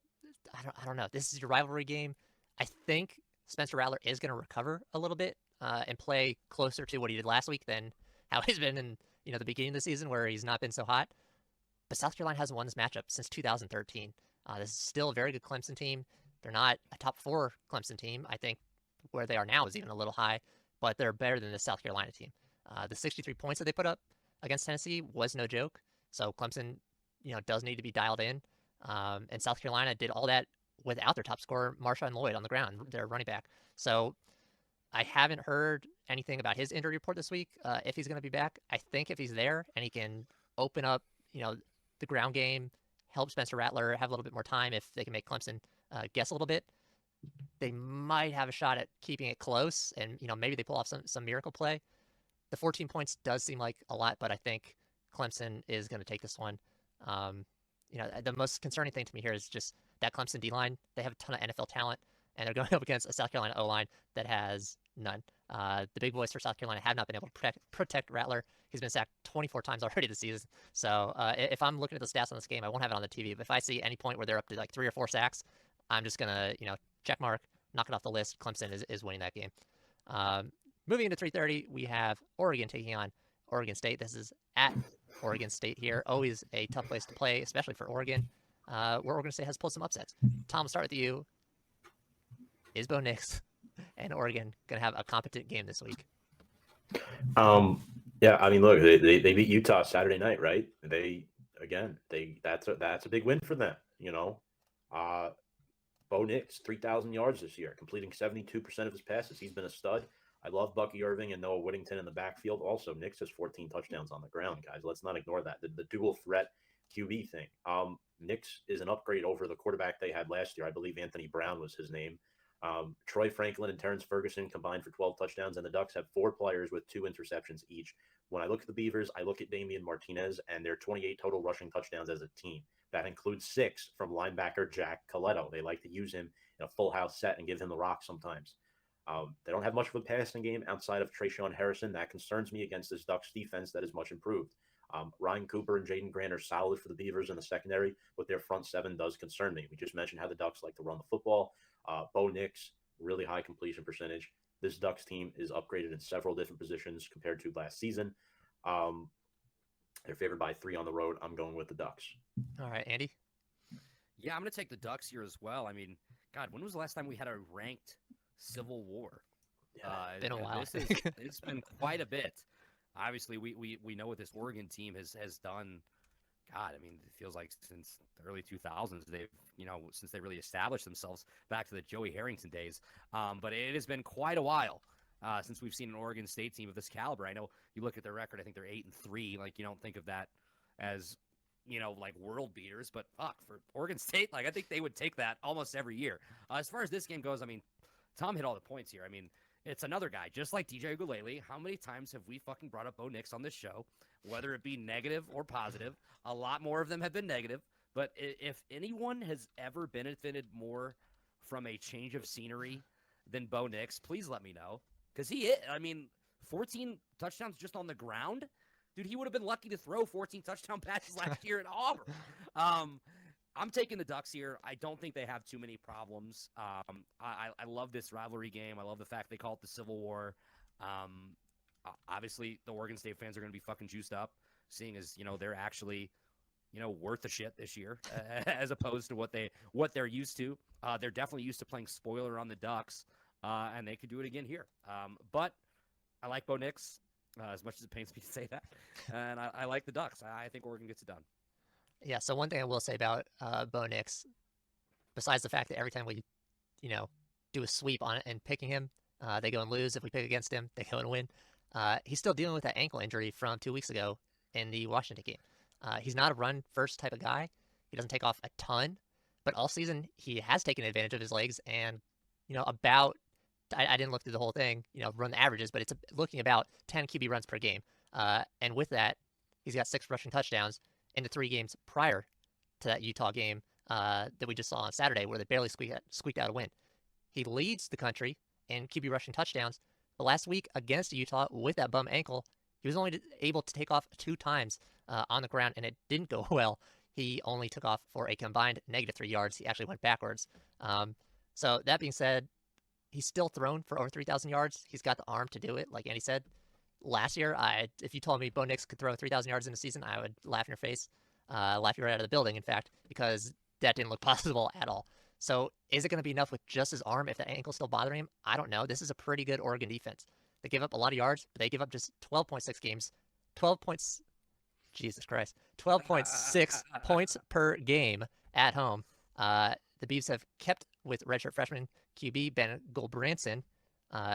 I don't know. This is your rivalry game. I think Spencer Rattler is going to recover a little bit and play closer to what he did last week than how he's been in the beginning of the season where he's not been so hot. But South Carolina hasn't won this matchup since 2013. This is still a very good Clemson team. They're not a top 4 Clemson team. I think where they are now is even a little high, but they're better than the South Carolina team. The 63 points that they put up against Tennessee was no joke. So Clemson, does need to be dialed in. And South Carolina did all that without their top scorer, Marshawn Lloyd, on the ground, their running back. So I haven't heard anything about his injury report this week, if he's going to be back. I think if he's there and he can open up, the ground game, help Spencer Rattler have a little bit more time if they can make Clemson guess a little bit, they might have a shot at keeping it close, and maybe they pull off some miracle play. The 14 points does seem like a lot, but I think Clemson is going to take this one. The most concerning thing to me here is just that Clemson D-line. They have a ton of NFL talent, and they're going up against a South Carolina O-line that has none. The big boys for South Carolina have not been able to protect Rattler. He's been sacked 24 times already this season. So if I'm looking at the stats on this game, I won't have it on the TV. But if I see any point where they're up to like 3 or 4 sacks, I'm just going to, check mark, knock it off the list. Clemson is winning that game. Moving into 3:30, we have Oregon taking on Oregon State. This is at Oregon State here. Always a tough place to play, especially for Oregon, where Oregon State has pulled some upsets. Tom, we'll start with you. Is Bo Nix and Oregon going to have a competent game this week? Yeah, I mean, look, they beat Utah Saturday night, right? That's a big win for them, Bo Nix, 3,000 yards this year, completing 72% of his passes. He's been a stud. I love Bucky Irving and Noah Whittington in the backfield. Also, Nix has 14 touchdowns on the ground, guys. Let's not ignore that. The dual threat QB thing. Nix is an upgrade over the quarterback they had last year. I believe Anthony Brown was his name. Troy Franklin and Terrence Ferguson combined for 12 touchdowns, and the Ducks have 4 players with 2 interceptions each. When I look at the Beavers, I look at Damian Martinez and their 28 total rushing touchdowns as a team. That includes 6 from linebacker Jack Coletto. They like to use him in a full house set and give him the rock sometimes. They don't have much of a passing game outside of Trayshawn Harrison. That concerns me against this Ducks defense that is much improved. Ryan Cooper and Jaden Grant are solid for the Beavers in the secondary, but their front 7 does concern me. We just mentioned how the Ducks like to run the football. Bo Nix, really high completion percentage. This Ducks team is upgraded in several different positions compared to last season. They're favored by 3 on the road. I'm going with the Ducks. All right, Andy? Yeah, I'm going to take the Ducks here as well. I mean, God, when was the last time we had a ranked Civil War? Been a while. It's been quite a bit. Obviously, we know what this Oregon team has done. God, I mean, it feels like since the early 2000s, they've, since they really established themselves back to the Joey Harrington days. But it has been quite a while since we've seen an Oregon State team of this caliber. I know you look at their record, I think they're 8-3. Like, you don't think of that as, like world beaters, but fuck, for Oregon State, like, I think they would take that almost every year. As far as this game goes, I mean, Tom hit all the points here. I mean, it's another guy, just like DJ Ugalele. How many times have we fucking brought up Bo Nix on this show, whether it be negative or positive? A lot more of them have been negative. But if anyone has ever benefited more from a change of scenery than Bo Nix, please let me know. Because he is, 14 touchdowns just on the ground? Dude, he would have been lucky to throw 14 touchdown passes last year at Auburn. I'm taking the Ducks here. I don't think they have too many problems. I love this rivalry game. I love the fact they call it the Civil War. Obviously, the Oregon State fans are going to be fucking juiced up, seeing as, they're actually, worth the shit this year as opposed to what they're used to. They're definitely used to playing spoiler on the Ducks, and they could do it again here. But I like Bo Nix, as much as it pains me to say that, and I like the Ducks. I think Oregon gets it done. Yeah, so one thing I will say about Bo Nix, besides the fact that every time we, do a sweep on it and picking him, they go and lose. If we pick against him, they go and win. He's still dealing with that ankle injury from 2 weeks ago in the Washington game. He's not a run-first type of guy. He doesn't take off a ton, but all season he has taken advantage of his legs and, I didn't look through the whole thing, run the averages, but it's looking about 10 QB runs per game. And with that, he's got 6 rushing touchdowns in the 3 games prior to that Utah game that we just saw on Saturday where they barely squeaked out a win. He leads the country in QB rushing touchdowns, but last week against Utah with that bum ankle, he was only able to take off 2 times on the ground, and it didn't go well. He only took off for a combined -3 yards. He actually went backwards. So that being said, he's still thrown for over 3,000 yards. He's got the arm to do it, like Andy said. Last year, if you told me Bo Nix could throw 3,000 yards in a season, I would laugh in your face, laugh you right out of the building, in fact, because that didn't look possible at all. So is it going to be enough with just his arm if the ankle's still bothering him? I don't know. This is a pretty good Oregon defense. They give up a lot of yards, but they give up just 12.6 games, 12 points. Jesus Christ, 12.6 points per game at home. The Beavs have kept with redshirt freshman QB Ben Gulbranson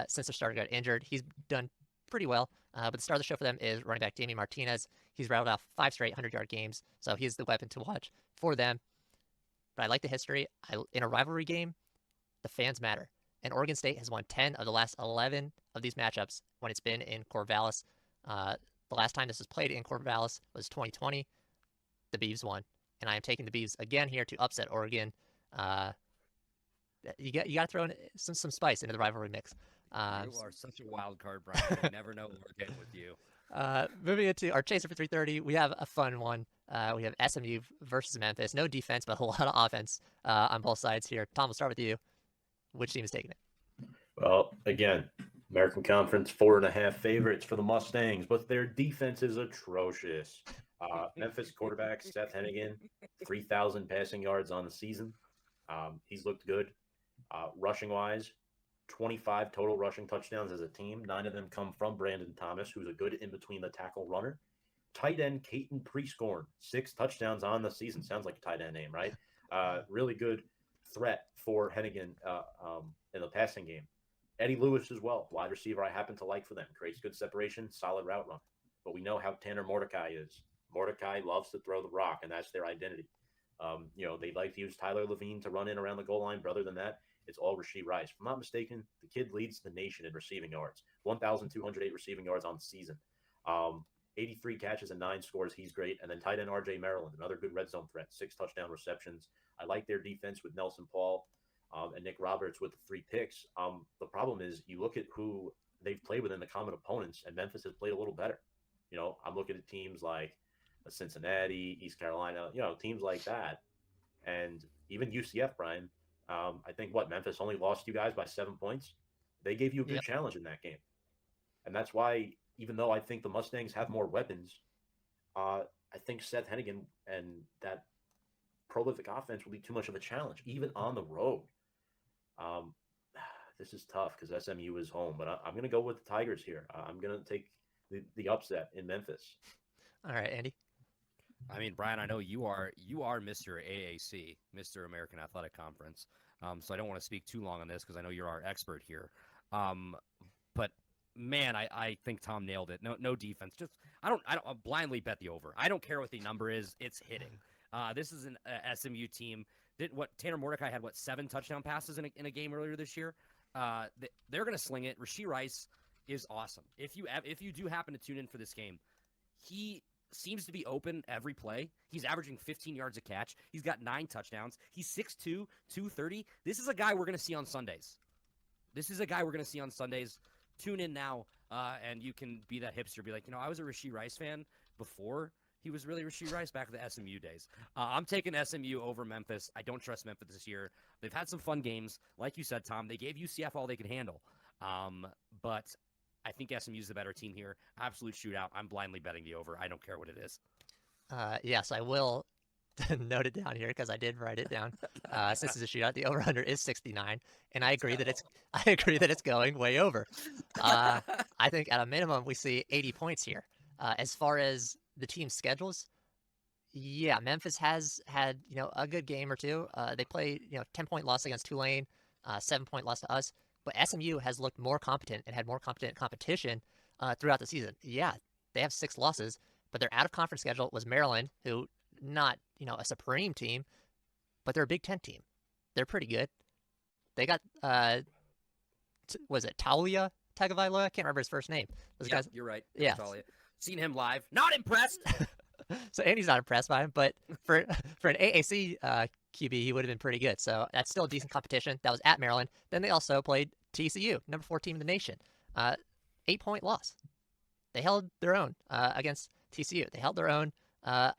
since their starter got injured. He's done pretty well, but the star of the show for them is running back Damian Martinez. He's rattled off 5 straight 100-yard games, so he's the weapon to watch for them. But I like the history. In a rivalry game, the fans matter. And Oregon State has won 10 of the last 11 of these matchups when it's been in Corvallis. The last time this was played in Corvallis was 2020. The Beavs won. And I am taking the Beavs again here to upset Oregon. You got to throw in some spice into the rivalry mix. You are such a wild card, Brian. You never know what we're getting with you. Moving into our chaser for 3:30, we have a fun one. We have SMU versus Memphis. No defense, but a lot of offense on both sides here. Tom, we'll start with you. Which team is taking it? Well, again, American Conference 4.5 favorites for the Mustangs, but their defense is atrocious. Memphis quarterback Seth Hennigan, 3,000 passing yards on the season. He's looked good. Rushing-wise, 25 total rushing touchdowns as a team. 9 of them come from Brandon Thomas, who's a good in-between-the-tackle runner. Tight end Caton Prescorn, 6 touchdowns on the season. Sounds like a tight end name, right? Really good threat for Hennigan in the passing game. Eddie Lewis as well, wide receiver I happen to like for them. Creates good separation, solid route run. But we know how Tanner Mordecai is. Mordecai loves to throw the rock, and that's their identity. They like to use Tyler Levine to run in around the goal line, but other than that, it's all Rashee Rice. If I'm not mistaken, the kid leads the nation in receiving yards. 1,208 receiving yards on the season. 83 catches and 9 scores. He's great. And then tight end R.J. Maryland, another good red zone threat, 6 touchdown receptions. I like their defense with Nelson Paul and Nick Roberts with the 3 picks. The problem is you look at who they've played within the common opponents, and Memphis has played a little better. I'm looking at teams like Cincinnati, East Carolina, teams like that. And even UCF, Brian, I think Memphis only lost you guys by 7 points. They gave you a good challenge in that game. And that's why, even though I think the Mustangs have more weapons, I think Seth Hennigan and that prolific offense will be too much of a challenge, even on the road. This is tough because SMU is home, but I'm going to go with the Tigers here. I'm going to take the upset in Memphis. All right, Andy. I mean, Brian, I know you are Mr. AAC, Mr. American Athletic Conference. So I don't want to speak too long on this because I know you're our expert here. But man, I think Tom nailed it. No defense. Just I don't blindly bet the over. I don't care what the number is. It's hitting. This is an SMU team. Tanner Mordecai had 7 touchdown passes in a game earlier this year. They're going to sling it. Rashee Rice is awesome. If you do happen to tune in for this game, he seems to be open every play. He's averaging 15 yards a catch. He's got 9 touchdowns. He's 6'2", 230. This is a guy we're going to see on Sundays. Tune in now, and you can be that hipster. Be like, I was a Rashee Rice fan before he was really Rashee Rice back in the SMU days. I'm taking SMU over Memphis. I don't trust Memphis this year. They've had some fun games. Like you said, Tom, they gave UCF all they could handle. But I think SMU's the better team here. Absolute shootout. I'm blindly betting the over. I don't care what it is. Yes, I will note it down here because I did write it down. Since it's a shootout, the over/under is 69, and I agree that it's going way over. I think at a minimum we see 80 points here. As far as the team's schedules, yeah, Memphis has had a good game or two. They played 10-point loss against Tulane, 7-point loss to us. But SMU has looked more competent and had more competent competition throughout the season. Yeah, they have 6 losses, but their out-of-conference schedule was Maryland, who not a supreme team, but they're a Big Ten team. They're pretty good. They got was it Taulia Tagovailoa? I can't remember his first name. Yeah, you're right. Yeah, Taulia. Seen him live. Not impressed. So Andy's not impressed by him, but for an AAC QB, he would have been pretty good. So that's still a decent competition. That was at Maryland. Then they also played TCU, number 4 team in the nation. 8-point loss. They held their own against TCU. They held their own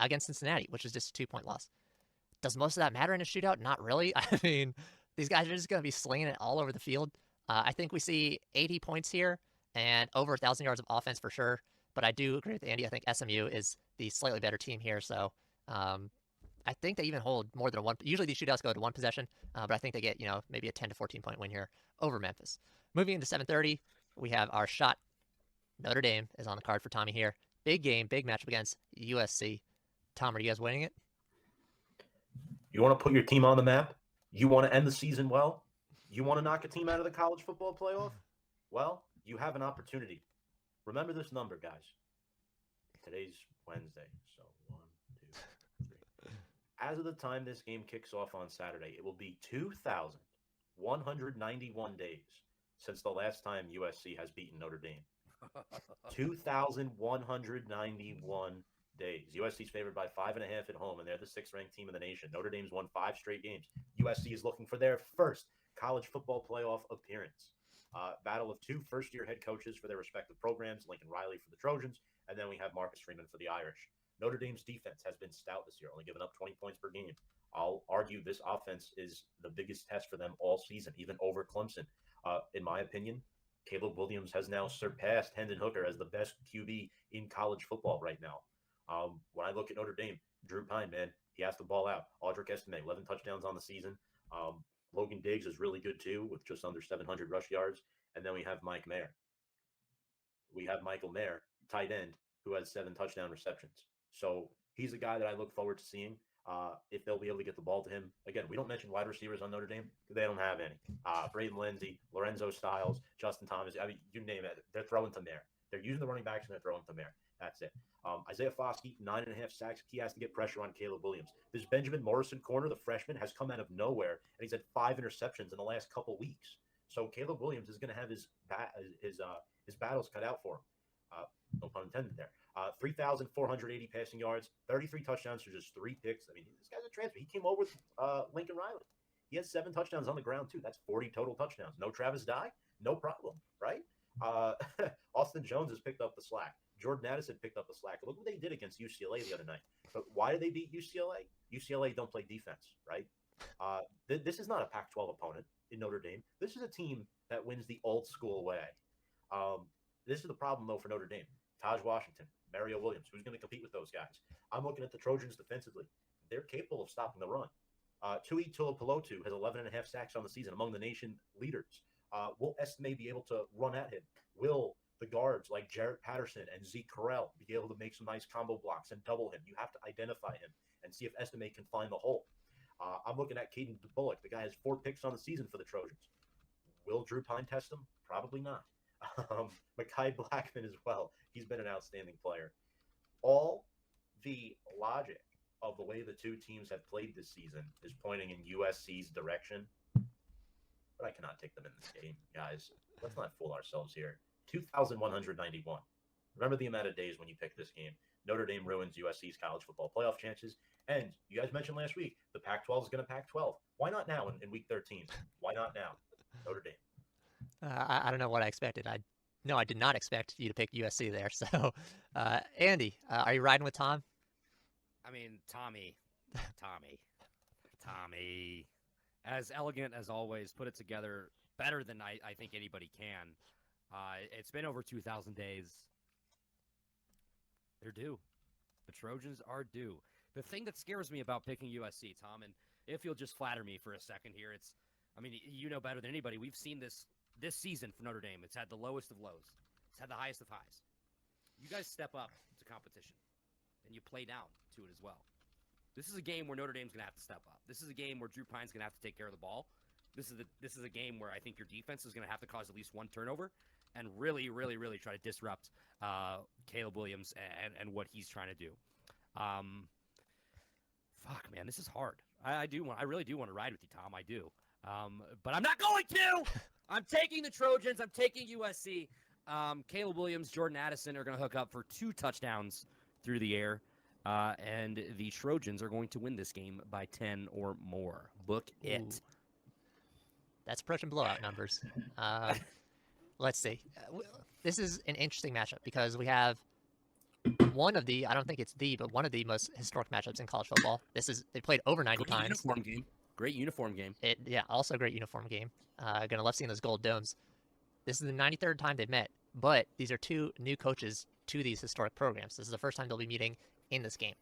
against Cincinnati, which was just a 2-point loss. Does most of that matter in a shootout? Not really. I mean, these guys are just going to be slinging it all over the field. I think we see 80 points here and over 1,000 yards of offense for sure. But I do agree with Andy. I think SMU is the slightly better team here. So I I think they even hold more than one. Usually these shootouts go to one possession, but I think they get maybe a 10 to 14 point win here over Memphis. Moving into 7:30, we have our shot. Notre Dame is on the card for Tommy here. Big game, big matchup against USC. Tom, are you guys winning it? You want to put your team on the map? You want to end the season well? You want to knock a team out of the college football playoff? Well, you have an opportunity. Remember this number, guys. Today's Wednesday, so 1, 2, 3. As of the time this game kicks off on Saturday, it will be 2,191 days since the last time USC has beaten Notre Dame. 2,191 days. USC's favored by 5.5 at home, and they're the 6th-ranked team in the nation. Notre Dame's won 5 straight games. USC is looking for their first college football playoff appearance. Battle of 2 first-year head coaches for their respective programs, Lincoln Riley for the Trojans, and then we have Marcus Freeman for the Irish. Notre Dame's defense has been stout this year, only giving up 20 points per game. I'll argue this offense is the biggest test for them all season, even over Clemson. In my opinion, Caleb Williams has now surpassed Hendon Hooker as the best QB in college football right now. When I look at Notre Dame, Drew Pine, man, he has the ball out. Audric Estime, 11 touchdowns on the season. Logan Diggs is really good too, with just under 700 rush yards. And then we have Mike Mayer. We have Michael Mayer, tight end, who has 7 touchdown receptions. So he's a guy that I look forward to seeing if they'll be able to get the ball to him. Again, we don't mention wide receivers on Notre Dame. They don't have any. Braden Lindsey, Lorenzo Styles, Justin Thomas. I mean, you name it. They're throwing to Mayer. They're using the running backs and they're throwing to Mayer. That's it. Isaiah Foskey, 9.5 sacks. He has to get pressure on Caleb Williams. This Benjamin Morrison corner, the freshman, has come out of nowhere, and he's had 5 interceptions in the last couple weeks. So Caleb Williams is going to have his battles cut out for him. No pun intended there. 3,480 passing yards, 33 touchdowns for just 3 picks. I mean, this guy's a transfer. He came over with Lincoln Riley. He has 7 touchdowns on the ground, too. That's 40 total touchdowns. No Travis Dye? No problem, right? Austin Jones has picked up the slack. Jordan Addison picked up the slack. Look what they did against UCLA the other night. But why did they beat UCLA? UCLA don't play defense, right? This is not a Pac-12 opponent in Notre Dame. This is a team that wins the old school way. This is the problem, though, for Notre Dame. Taj Washington, Mario Williams, who's going to compete with those guys? I'm looking at the Trojans defensively. They're capable of stopping the run. Tui Tuipulotu has 11.5 sacks on the season, among the nation leaders. Will Estime be able to run at him? Will the guards like Jarrett Patterson and Zeke Correll be able to make some nice combo blocks and double him? You have to identify him and see if Estime can find the hole. I'm looking at Caden Bullock. The guy has 4 picks on the season for the Trojans. Will Drew Pine test him? Probably not. Mekhi Blackman as well. He's been an outstanding player. All the logic of the way the 2 teams have played this season is pointing in USC's direction. But I cannot take them in this game, guys. Let's not fool ourselves here. 2,191. Remember the amount of days when you pick this game. Notre Dame ruins USC's college football playoff chances. And you guys mentioned last week, the Pac-12 is going to Pac-12. Why not now in week 13? Why not now? Notre Dame. I don't know what I expected. I did not expect you to pick USC there. So, Andy, are you riding with Tom? I mean, Tommy, as elegant as always, put it together better than I think anybody can. It's been over 2,000 days. They're due. The Trojans are due. The thing that scares me about picking USC, Tom, and if you'll just flatter me for a second here, you know better than anybody. We've seen this season for Notre Dame. It's had the lowest of lows. It's had the highest of highs. You guys step up to competition, and you play down to it as well. This is a game where Notre Dame's going to have to step up. This is a game where Drew Pine's going to have to take care of the ball. This is a game where I think your defense is going to have to cause at least 1 turnover and really, really, really try to disrupt Caleb Williams and what he's trying to do. Fuck, man, this is hard. I really do want to ride with you, Tom. I do. But I'm not going to. I'm taking the Trojans. I'm taking USC. Caleb Williams, Jordan Addison are going to hook up for 2 touchdowns through the air. And the Trojans are going to win this game by 10 or more. Book it. Ooh. That's approaching blowout numbers. Let's see. This is an interesting matchup because we have one of the, I don't think it's but one of the most historic matchups in college football. They played over 90 times. Uniform game. Great uniform game. Also a great uniform game. Gonna love seeing those gold domes. This is the 93rd time they've met, but these are 2 new coaches to these historic programs. This is the first time they'll be meeting in this game.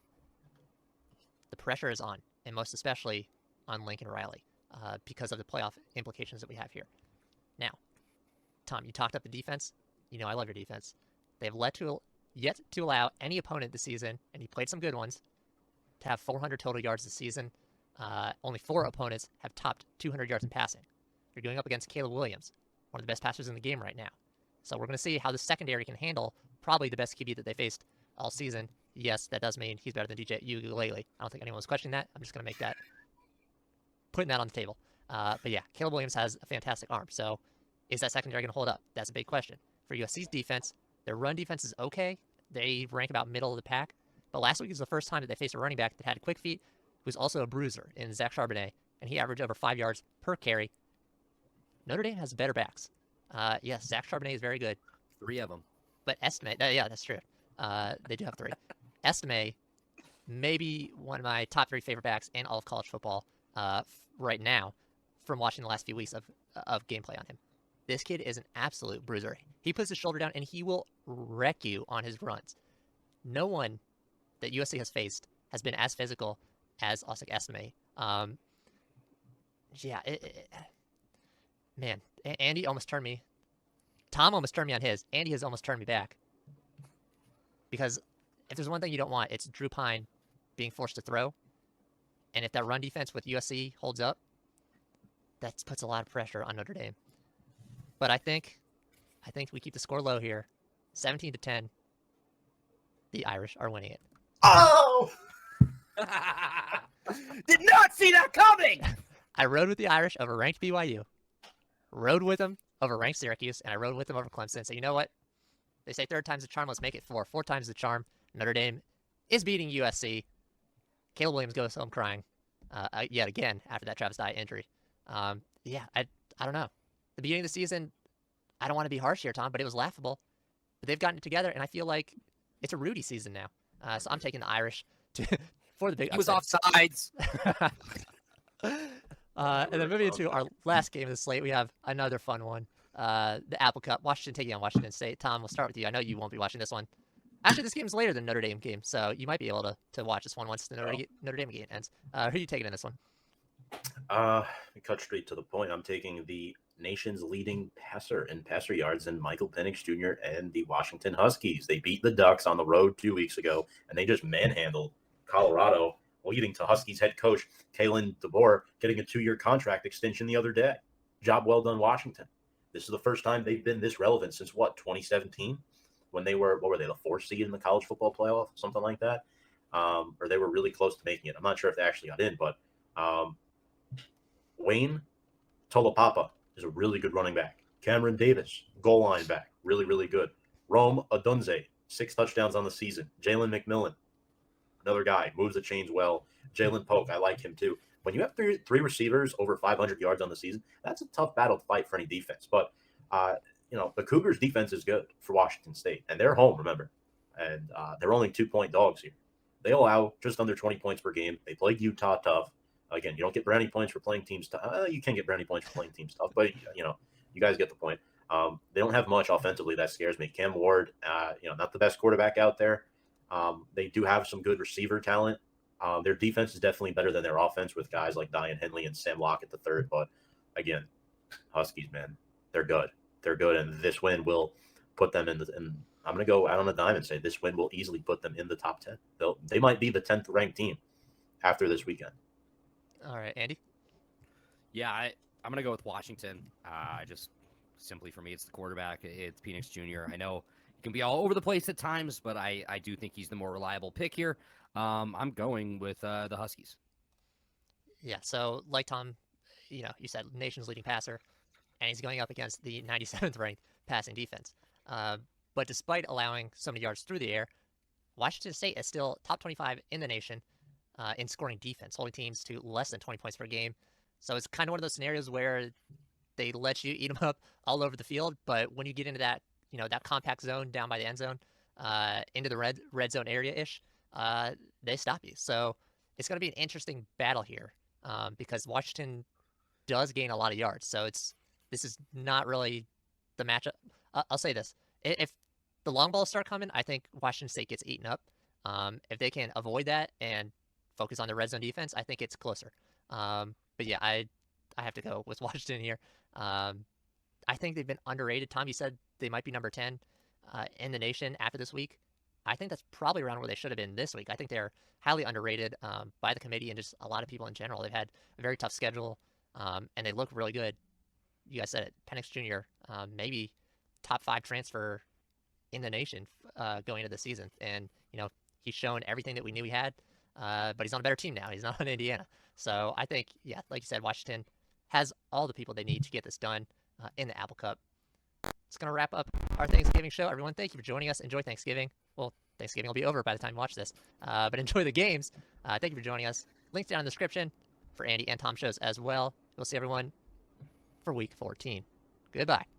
the pressure is on, and most especially on Lincoln Riley because of the playoff implications that we have here. Now, Tom, you talked up the defense. You know I love your defense. They've yet to allow any opponent this season, and he played some good ones, to have 400 total yards this season. Only 4 opponents have topped 200 yards in passing. You're going up against Caleb Williams, one of the best passers in the game right now. So we're going to see how the secondary can handle probably the best QB that they faced all season. Yes, that does mean he's better than DJ Ukulele. I don't think anyone was questioning that. I'm just going to make that, putting that on the table. But yeah, Caleb Williams has a fantastic arm. So is that secondary going to hold up? That's a big question. For USC's defense, their run defense is okay. They rank about middle of the pack. But last week was the first time that they faced a running back that had quick feet, who was also a bruiser in Zach Charbonnet, and he averaged over 5 yards per carry. Notre Dame has better backs. Yes, Zach Charbonnet is very good. 3 of them. But Estime, yeah, that's true. They do have 3. Estime, maybe one of my top 3 favorite backs in all of college football right now, from watching the last few weeks of gameplay on him. This kid is an absolute bruiser. He puts his shoulder down, and he will wreck you on his runs. No one that USC has faced has been as physical as Osik Estime. Yeah, man, Andy almost turned me. Tom almost turned me on his. Andy has almost turned me back. Because if there's one thing you don't want, it's Drew Pine being forced to throw. And if that run defense with USC holds up, that puts a lot of pressure on Notre Dame. But I think we keep the score low here. 17-10. The Irish are winning it. Oh! Did not see that coming! I rode with the Irish over ranked BYU. Rode with them over ranked Syracuse, and I rode with them over Clemson. So you know what? They say 3rd time's the charm. Let's make it 4. 4 times the charm. Notre Dame is beating USC. Caleb Williams goes home crying yet again after that Travis Dye injury. Yeah, I don't know. The beginning of the season, I don't want to be harsh here, Tom, but it was laughable. But they've gotten it together, and I feel like it's a Rudy season now. So I'm taking the Irish for the big He was upset. offsides. And then moving into our last game of the slate, we have another fun one. The Apple Cup. Washington taking on Washington State. Tom, we'll start with you. I know you won't be watching this one. Actually, this game's later than Notre Dame game, so you might be able to watch this one once the Notre Dame game ends. Who are you taking in this one? We cut straight to the point. I'm taking the nation's leading passer in passer yards in Michael Penix Jr. and the Washington Huskies. They beat the Ducks on the road 2 weeks ago, and they just manhandled Colorado, leading to Huskies head coach Kalen DeBoer getting a 2-year contract extension the other day. Job well done, Washington. This is the first time they've been this relevant since, 2017? When they were, what were they, the 4th seed in the college football playoff, something like that? Or they were really close to making it. I'm not sure if they actually got in, but Wayne Tolopapa is a really good running back. Cameron Davis, goal line back, really, really good. Rome Odunze, 6 touchdowns on the season. Jalen McMillan, another guy, moves the chains well. Jalen Polk, I like him too. When you have three receivers over 500 yards on the season, that's a tough battle to fight for any defense. But, the Cougars' defense is good for Washington State, and they're home, remember. And they're only 2-point dogs here. They allow just under 20 points per game. They played Utah tough. Again, you don't get brownie points for playing teams tough. You can get brownie points for playing teams tough, but, you guys get the point. They don't have much offensively that scares me. Cam Ward, not the best quarterback out there. They do have some good receiver talent. Their defense is definitely better than their offense with guys like Dian Henley and Sam Lockett III. But, again, Huskies, man, they're good. They're good, and this win will put them in I'm going to go out on a dime and say this win will easily put them in the top 10. They might be the 10th ranked team after this weekend. All right, Andy? Yeah, I'm going to go with Washington. Just simply for me, it's the quarterback. It's Penix Jr. I know he can be all over the place at times, but I do think he's the more reliable pick here. I'm going with the Huskies. Yeah, so like Tom, you said nation's leading passer, and he's going up against the 97th ranked passing defense. But despite allowing so many yards through the air, Washington State is still top 25 in the nation in scoring defense, holding teams to less than 20 points per game. So it's kind of one of those scenarios where they let you eat them up all over the field, but when you get into that, that compact zone down by the end zone, into the red zone area-ish, they stop you. So it's going to be an interesting battle here because Washington does gain a lot of yards. So this is not really the matchup. I'll say this. If the long balls start coming, I think Washington State gets eaten up. If they can avoid that and focus on the red zone defense, I think it's closer. But yeah, I have to go with Washington here. I think they've been underrated. Tom, you said they might be number 10 in the nation after this week. I think that's probably around where they should have been this week. I think they're highly underrated by the committee and just a lot of people in general. They've had a very tough schedule, and they look really good. You guys said it, Penix Jr., maybe top 5 transfer in the nation going into the season. And, he's shown everything that we knew he had, but he's on a better team now. He's not on Indiana. So I think, yeah, like you said, Washington has all the people they need to get this done in the Apple Cup. It's going to wrap up our Thanksgiving show. Everyone, thank you for joining us. Enjoy Thanksgiving. Well, Thanksgiving will be over by the time you watch this, but enjoy the games. Thank you for joining us. Links down in the description for Andy and Tom shows as well. We'll see everyone for week 14. Goodbye.